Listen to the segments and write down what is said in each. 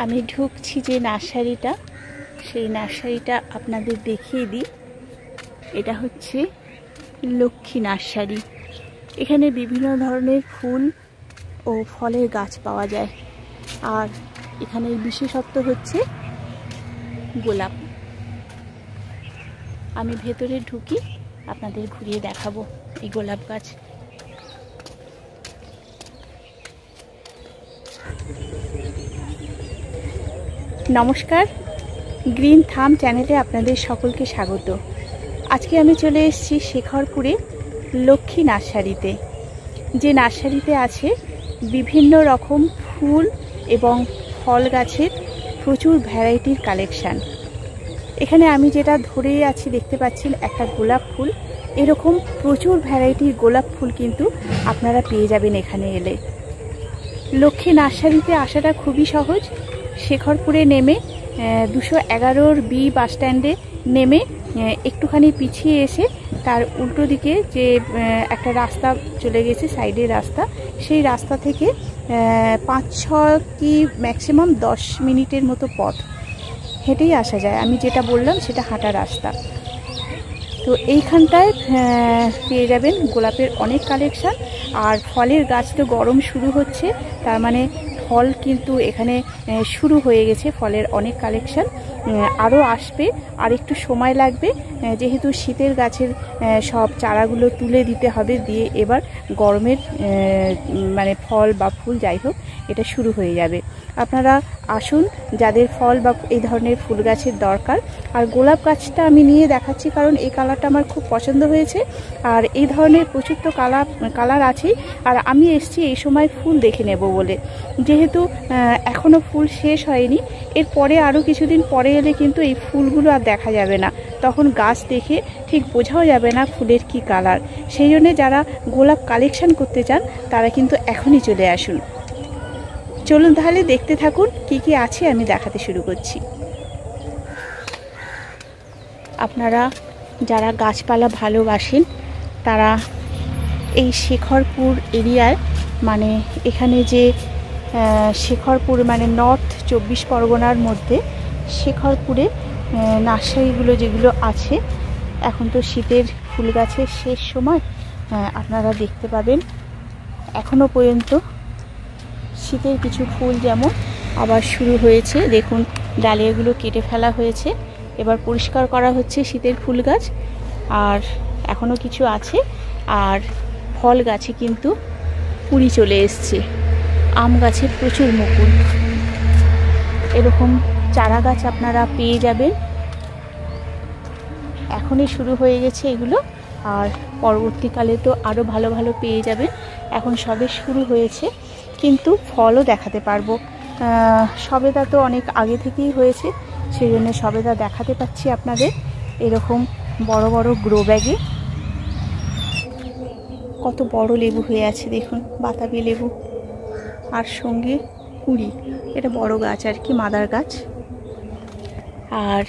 আমি ঢুকছি যে নার্সারিটা, সেই নার্সারিটা আপনাদের দেখিয়ে দিই। এটা হচ্ছে লক্ষ্মী নার্সারি। এখানে বিভিন্ন ধরনের ফুল ও ফলের গাছ পাওয়া যায়। আর এখানের বিশেষত্ব হচ্ছে গোলাপ। আমি ভেতরে ঢুকি, আপনাদের ঘুরিয়ে দেখাবো এই গোলাপ গাছ। নমস্কার, গ্রিন থাম চ্যানেলে আপনাদের সকলকে স্বাগত। আজকে আমি চলে এসেছি শেখরপুরে লক্ষ্মী নার্সারিতে। যে নার্সারিতে আছে বিভিন্ন রকম ফুল এবং ফল গাছের প্রচুর ভ্যারাইটির কালেকশান। এখানে আমি যেটা ধরেই আছি দেখতে পাচ্ছেন একটা গোলাপ ফুল। এরকম প্রচুর ভ্যারাইটির গোলাপ ফুল কিন্তু আপনারা পেয়ে যাবেন এখানে এলে। লক্ষ্মী নার্সারিতে আসাটা খুবই সহজ। শেখরপুরে নেমে 211 বি বাস স্ট্যান্ডে নেমে একটুখানি পিছিয়ে এসে তার উল্টো দিকে যে একটা রাস্তা চলে গেছে, সাইডের রাস্তা, সেই রাস্তা থেকে 5-6 কি ম্যাক্সিমাম 10 মিনিটের মতো পথ হেঁটেই আসা যায়। আমি যেটা বললাম সেটা হাঁটা রাস্তা। তো এইখানটায় পেয়ে যাবেন গোলাপের অনেক কালেকশান। আর ফলের গাছ তো গরম শুরু হচ্ছে, তার মানে ফল কিন্তু এখানে শুরু হয়ে গেছে। ফলের অনেক কালেকশান আরও আসবে, আর একটু সময় লাগবে, যেহেতু শীতের গাছের সব চারাগুলো তুলে দিতে হবে, দিয়ে এবার গরমের মানে ফল বা ফুল যাই হোক এটা শুরু হয়ে যাবে। আপনারা আসুন যাদের ফল বা এই ধরনের ফুল গাছের দরকার। আর গোলাপ গাছটা আমি নিয়ে দেখাচ্ছি কারণ এই কালারটা আমার খুব পছন্দ হয়েছে। আর এই ধরনের প্রচুর তো কালার আছেই। আর আমি এসছি এই সময় ফুল দেখে নেব বলে, যেহেতু এখনও ফুল শেষ হয়নি। এরপরে আরও কিছুদিন পরে এলে কিন্তু এই ফুলগুলো আর দেখা যাবে না, তখন গাছ দেখে ঠিক বোঝাও যাবে না ফুলের কি কালার। সেই জন্যে যারা গোলাপ কালেকশন করতে চান তারা কিন্তু এখনই চলে আসুন। চলুন তাহলে দেখতে থাকুন কি কি আছে, আমি দেখাতে শুরু করছি। আপনারা যারা গাছপালা ভালোবাসেন তারা এই শেখরপুর এরিয়ায়, মানে এখানে যে শেখরপুর মানে নর্থ 24 পরগনার মধ্যে শেখরপুরে নার্সারিগুলো যেগুলো আছে, এখন তো শীতের ফুল গাছের শেষ সময়, আপনারা দেখতে পাবেন এখনও পর্যন্ত শীতের কিছু ফুল যেমন আবার শুরু হয়েছে। দেখুন ডালিয়াগুলো কেটে ফেলা হয়েছে, এবার পরিষ্কার করা হচ্ছে শীতের ফুল গাছ। আর এখনও কিছু আছে। আর ফল গাছে কিন্তু কুড়ি চলে এসছে। আম গাছে প্রচুর মুকুল। এরকম চারা গাছ আপনারা পেয়ে যাবেন। এখনই শুরু হয়ে গেছে এগুলো, আর পরবর্তীকালে তো আরও ভালো ভালো পেয়ে যাবেন। এখন সবে শুরু হয়েছে, কিন্তু ফলও দেখাতে পারবো। সবেদা তো অনেক আগে থেকেই হয়েছে, সেই জন্য সবেদা দেখাতে পাচ্ছি আপনাদের। এরকম বড় বড় গ্রো ব্যাগে কত বড় লেবু হয়ে আছে দেখুন, বাতাবি লেবু, আর সঙ্গে কুড়ি। এটা বড় গাছ আর কি, মাদার গাছ। আর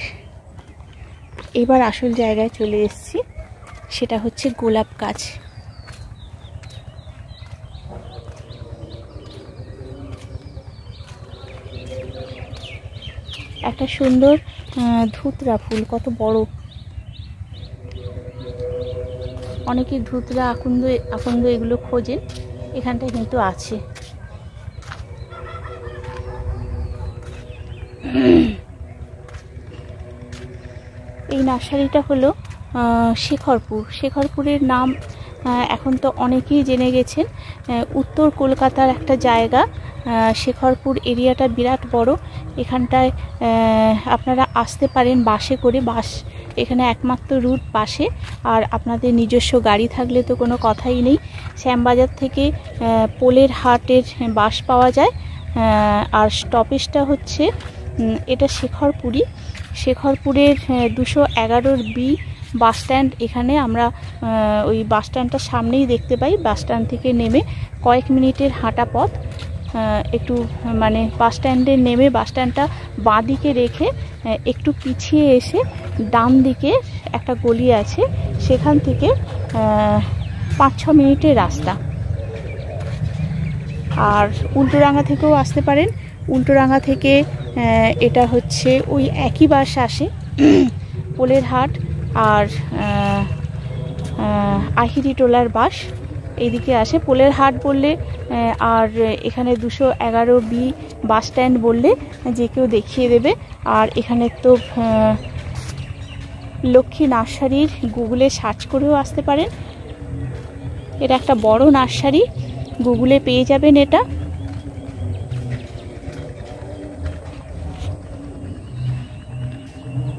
এবার আসল জায়গায় চলে এসেছি, সেটা হচ্ছে গোলাপ গাছ। একটা সুন্দর ধুতরা ফুল, কত বড়। অনেকে ধুতরা, আকন্দ এগুলো খোঁজেন, এখানটায় কিন্তু আছে। এই নার্সারিটা হলো শেখরপুরের নাম এখন তো অনেকেই জেনে গেছেন। উত্তর কলকাতার একটা জায়গা। শেখরপুর এরিয়াটা বিরাট বড়। এখানটায় আপনারা আসতে পারেন বাসে করে। বাস এখানে একমাত্র রুট বাসে। আর আপনাদের নিজস্ব গাড়ি থাকলে তো কোনো কথাই নেই। শ্যামবাজার থেকে পোলের হাটের বাস পাওয়া যায়। আর স্টপেজটা হচ্ছে এটা শেখরপুরের 211 বি বাস স্ট্যান্ড। এখানে আমরা ওই বাস স্ট্যান্ডটার সামনেই দেখতে পাই। বাস স্ট্যান্ড থেকে নেমে কয়েক মিনিটের হাঁটা পথ। একটু মানে বাস স্ট্যান্ডে নেমে বাস স্ট্যান্ডটা বাঁ দিকে রেখে একটু পিছিয়ে এসে ডান দিকে একটা গলি আছে, সেখান থেকে 5-6 মিনিটের রাস্তা। আর উল্টোডাঙা থেকেও আসতে পারেন। উল্টোডাঙা থেকে এটা হচ্ছে ওই একই বাস আসে, পোলের হাট আর আহিরিটোলার বাস এইদিকে আসে। পোলের হাট বললে আর এখানে 211B বাস স্ট্যান্ড বললে যে কেউ দেখিয়ে দেবে। আর এখানে তো লক্ষ্মী নার্সারির গুগলে সার্চ করেও আসতে পারেন। এটা একটা বড় নার্সারি, গুগলে পেয়ে যাবেন এটা।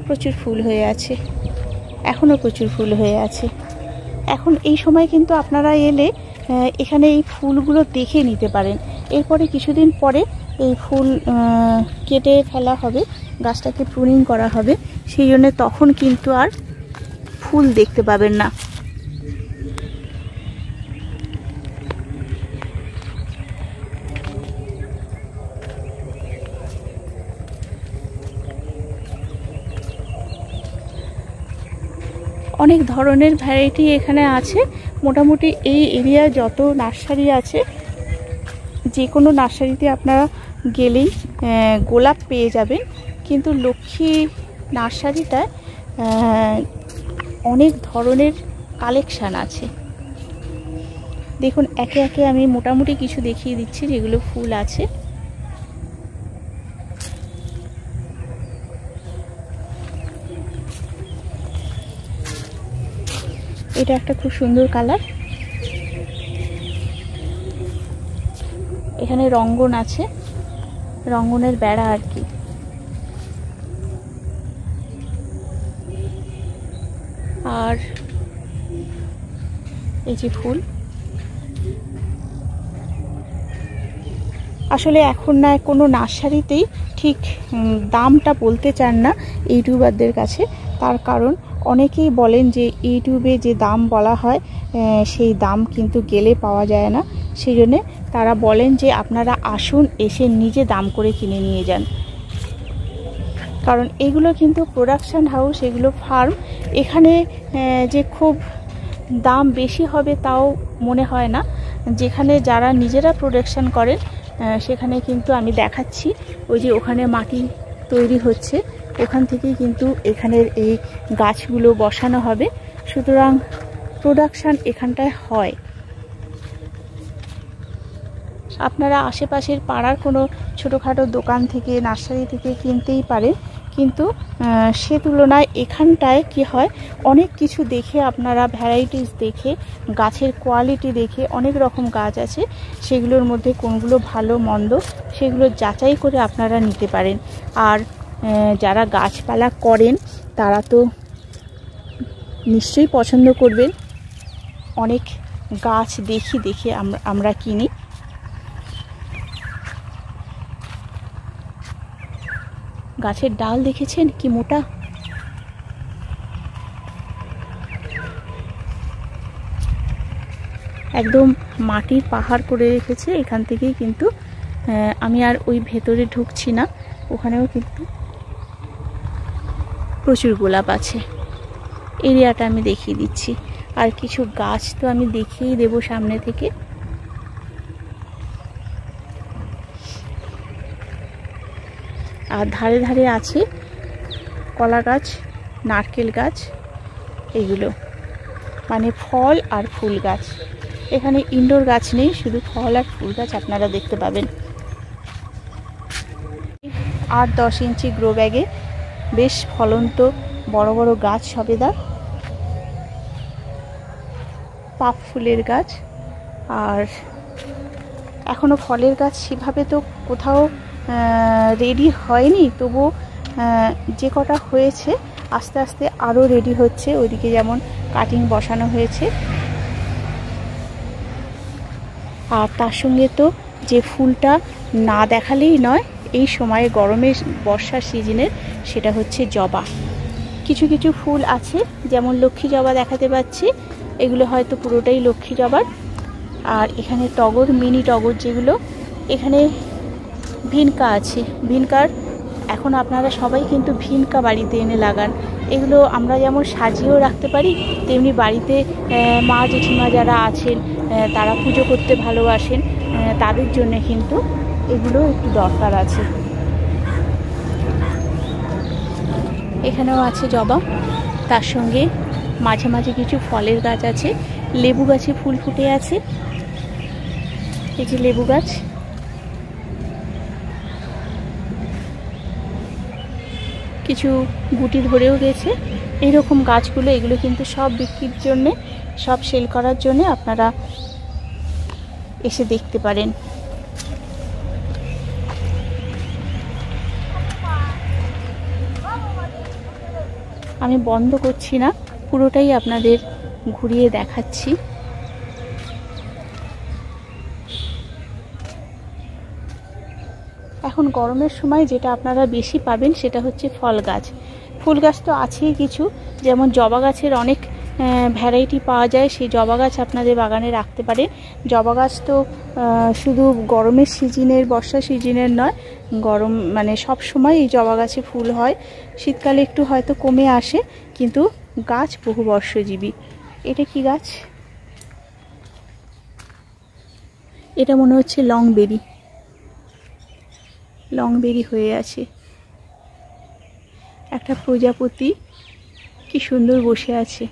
প্রচুর ফুল হয়ে আছে, এখনও প্রচুর ফুল হয়ে আছে। এখন এই সময় কিন্তু আপনারা এলে এখানে এই ফুলগুলো দেখে নিতে পারেন। এরপরে কিছুদিন পরে এই ফুল কেটে ফেলা হবে, গাছটাকে প্রুনিং করা হবে, সেই জন্য তখন কিন্তু আর ফুল দেখতে পাবেন না। অনেক ধরনের ভ্যারাইটি এখানে আছে। মোটামুটি এই এরিয়া যত নার্সারি আছে, যে কোনো নার্সারিতে আপনারা গেলেই গোলাপ পেয়ে যাবেন। কিন্তু লক্ষ্মী নার্সারিটায় অনেক ধরনের কালেকশান আছে। দেখুন একে একে আমি মোটামুটি কিছু দেখিয়ে দিচ্ছি যেগুলো ফুল আছে। এটা একটা খুব সুন্দর কালার। এখানে রঙ্গন আছে, রঙ্গনের বেড়া আর কি। আর এই যে ফুল, আসলে এখন না কোনো নার্সারিতেই ঠিক দামটা বলতে চান না ইউটিউবারদের কাছে। তার কারণ অনেকেই বলেন যে ইউটিউবে যে দাম বলা হয় সেই দাম কিন্তু গেলে পাওয়া যায় না। সেই জন্যে তারা বলেন যে আপনারা আসুন, এসে নিজে দাম করে কিনে নিয়ে যান। কারণ এগুলো কিন্তু প্রোডাকশান হাউস, এগুলো ফার্ম। এখানে যে খুব দাম বেশি হবে তাও মনে হয় না। যেখানে যারা নিজেরা প্রোডাকশান করেন সেখানে কিন্তু আমি দেখাচ্ছি, ওই যে ওখানে মাটি তৈরি হচ্ছে, ওখান থেকেই কিন্তু এখানের এই গাছগুলো বসানো হবে। সুতরাং প্রোডাকশান এখানটায় হয়। আপনারা আশেপাশের পাড়ার কোনো ছোটোখাটো দোকান থেকে, নার্সারি থেকে কিনতেই পারেন, কিন্তু সে তুলনায় এখানটায় কি হয়, অনেক কিছু দেখে আপনারা ভ্যারাইটিস দেখে, গাছের কোয়ালিটি দেখে, অনেক রকম গাছ আছে, সেগুলোর মধ্যে কোনগুলো ভালো মন্দ সেগুলো যাচাই করে আপনারা নিতে পারেন। আর যারা গাছপালা করেন তারা তো নিশ্চয়ই পছন্দ করবেন। অনেক গাছ দেখে আমরা কিনি। গাছের ডাল দেখেছেন কি মোটা। একদম মাটির পাহাড় করে রেখেছে। এখান থেকেই কিন্তু আমি আর ওই ভেতরে ঢুকছি না, ওখানেও কিন্তু প্রচুর গোলাপ আছে। এরিয়াটা আমি দেখিয়ে দিচ্ছি। আর কিছু গাছ তো আমি দেখিয়েই দেবো সামনে থেকে। আর ধারে ধারে আছে কলা গাছ, নারকেল গাছ, এগুলো মানে ফল আর ফুল গাছ। এখানে ইনডোর গাছ নেই, শুধু ফল আর ফুল গাছ আপনারা দেখতে পাবেন। 8-10 ইঞ্চি গ্রো ব্যাগে বেশ ফলন্ত বড় বড় গাছ সবেদা, পাপ ফুলের গাছ। আর এখনো ফলের গাছ সেভাবে তো কোথাও রেডি হয়নি, তবু যে কটা হয়েছে আস্তে আস্তে আরও রেডি হচ্ছে। ওইদিকে যেমন কাটিং বসানো হয়েছে। আর তার সঙ্গে তো যে ফুলটা না দেখালেই নয় এই সময়ে, গরমের বর্ষার সিজনের, সেটা হচ্ছে জবা। কিছু কিছু ফুল আছে, যেমন লক্ষ্মী জবা দেখাতে পাচ্ছি, এগুলো হয়তো পুরোটাই লক্ষ্মী জবার। আর এখানে টগর, মিনি টগর যেগুলো, এখানে ভিনকা আছে। ভিনকার এখন আপনারা সবাই কিন্তু ভিনকা বাড়িতে এনে লাগান। এগুলো আমরা যেমন সাজিয়েও রাখতে পারি, তেমনি বাড়িতে মা জেঠিমা যারা আছেন তারা পুজো করতে ভালোবাসেন, তাদের জন্য কিন্তু এগুলো একটু দরকার আছে। এখানেও আছে জবা, তার সঙ্গে মাঝে মাঝে কিছু ফলের গাছ আছে। লেবু গাছে ফুল ফুটে আছে, এই যে লেবু গাছ। কিছু গুটি ধরেও গেছে। এইরকম গাছগুলো, এগুলো কিন্তু সব বিক্রির জন্যে, সব সেল করার জন্য আপনারা এসে দেখতে পারেন। আমি বন্ধ করছি না, পুরোটাই আপনাদের ঘুরিয়ে দেখাচ্ছি। এখন গরমের সময় যেটা আপনারা বেশি পাবেন সেটা হচ্ছে ফল গাছ। ফুল গাছ তো আছেই কিছু, যেমন জবা গাছের অনেক ভ্যারাইটি পাওয়া যায়, সেই জবা গাছ আপনাদের বাগানে রাখতে পারেন। জবা গাছ তো শুধু গরমের সিজনের, বর্ষা সিজনের নয়, গরম মানে সব সময় এই জবা গাছে ফুল হয়। শীতকালে একটু হয়তো কমে আসে, কিন্তু গাছ বহু বর্ষজীবী। এটা কি গাছ? এটা মনে হচ্ছে লংবেরি, লংবেরি হয়ে আছে। একটা প্রজাপতি কি সুন্দর বসে আছে,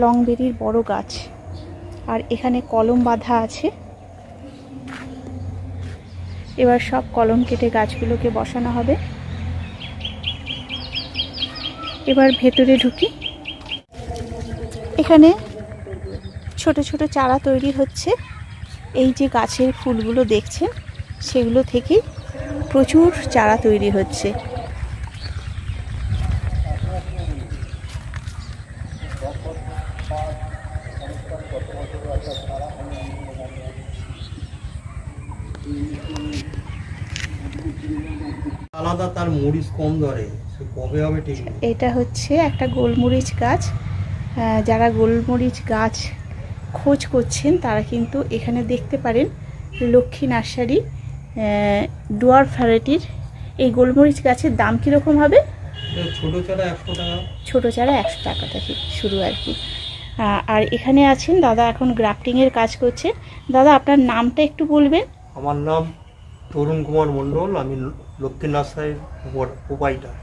লংবেরির বড় গাছ। আর এখানে কলম বাঁধা আছে। এবার সব কলম কেটে গাছগুলোকে বসানো হবে। এবার ভেতরে ঢুকি। এখানে ছোট ছোট চারা তৈরি হচ্ছে। এই যে গাছের ফুলগুলো দেখছেন, সেগুলো থেকেই প্রচুর চারা তৈরি হচ্ছে। আলাদা তার মরিচ কম ধরে, কবে হবে ঠিক নেই। এটা হচ্ছে একটা গোলমরিচ গাছ। যারা গোলমরিচ গাছ খোঁজ করছেন তারা কিন্তু এখানে দেখতে পারেন লক্ষ্মী নার্সারি ডুয়ার্ফ ভ্যারাইটির এই গোলমরিচ গাছের দাম কীরকম হবে? ছোট চারা 100 টাকা, ছোট চারা 100 টাকা থেকে শুরু আর কি। আর এখানে আছেন দাদা, এখন গ্রাফটিংয়ের কাজ করছে। দাদা, আপনার নামটা একটু বলবেন? আমার নাম তরুণ কুমার মণ্ডল, আমি লক্ষ্মী নার্সারির প্রোপাইটার।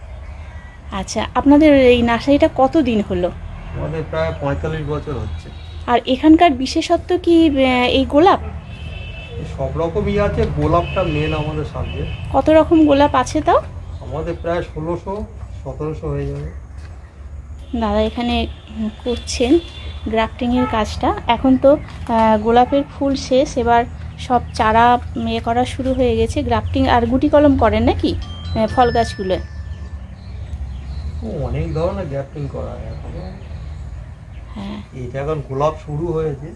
আচ্ছা, আপনাদের এই নার্সারিটা কতদিন হলো? আমাদের প্রায় 45 বছর হচ্ছে। আর এখানকার বিশেষত্ব কি এই গোলাপ? সব রকমই আছে, গোলাপটা মেন আমাদের সাবজেক্ট। কত রকম গোলাপ আছে তাও? আমাদের প্রায় 1600-1700 হয়ে যাবে। দাদা এখানে করছেন গ্রাফটিংয়ের কাজটা। এখন তো গোলাপের ফুল শেষ, এবার সব চারা করা শুরু হয়ে গেছে। গ্রাফটিং আর গুটি কলম করেন নাকি ফল গাছগুলো? অনেক ধরনের গ্রাফটিং করা হয় এখন। হ্যাঁ, এটা এখন গোলাপ শুরু হয়েছে।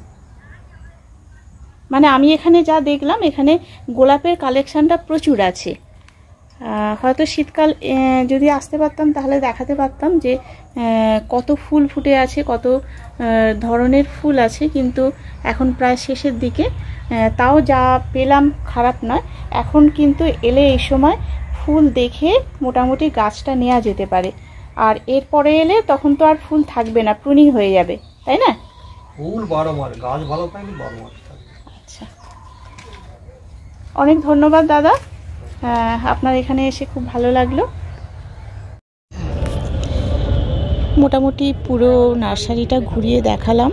মানে আমি এখানে যা দেখলাম, এখানে গোলাপের কালেকশানটা প্রচুর আছে। হয়তো শীতকাল যদি আসতে পারতাম তাহলে দেখাতে পারতাম যে কত ফুল ফুটে আছে, কত ধরনের ফুল আছে, কিন্তু এখন প্রায় শেষের দিকে। তাও যা পেলাম খারাপ নয়। এখন কিন্তু এলে এই সময় ফুল দেখে মোটামুটি গাছটা নেওয়া যেতে পারে। আর এরপরে এলে তখন তো আর ফুল থাকবে না, প্রুনিং হয়ে যাবে, তাই না? ফুল 12 মাস, গাছ ভালো থাকলে 12 মাস থাকবে। আচ্ছা, অনেক ধন্যবাদ দাদা, আপনার এখানে এসে খুব ভালো লাগলো। মোটামুটি পুরো নার্সারিটা ঘুরিয়ে দেখালাম।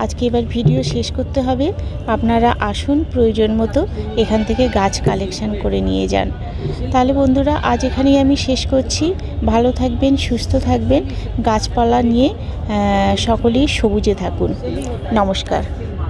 আজকে এবার ভিডিও শেষ করতে হবে। আপনারা আসুন, প্রয়োজন মতো এখান থেকে গাছ কালেকশন করে নিয়ে যান। তাহলে বন্ধুরা, আজ এখানেই আমি শেষ করছি। ভালো থাকবেন, সুস্থ থাকবেন, গাছপালা নিয়ে সকলেই সবুজে থাকুন। নমস্কার।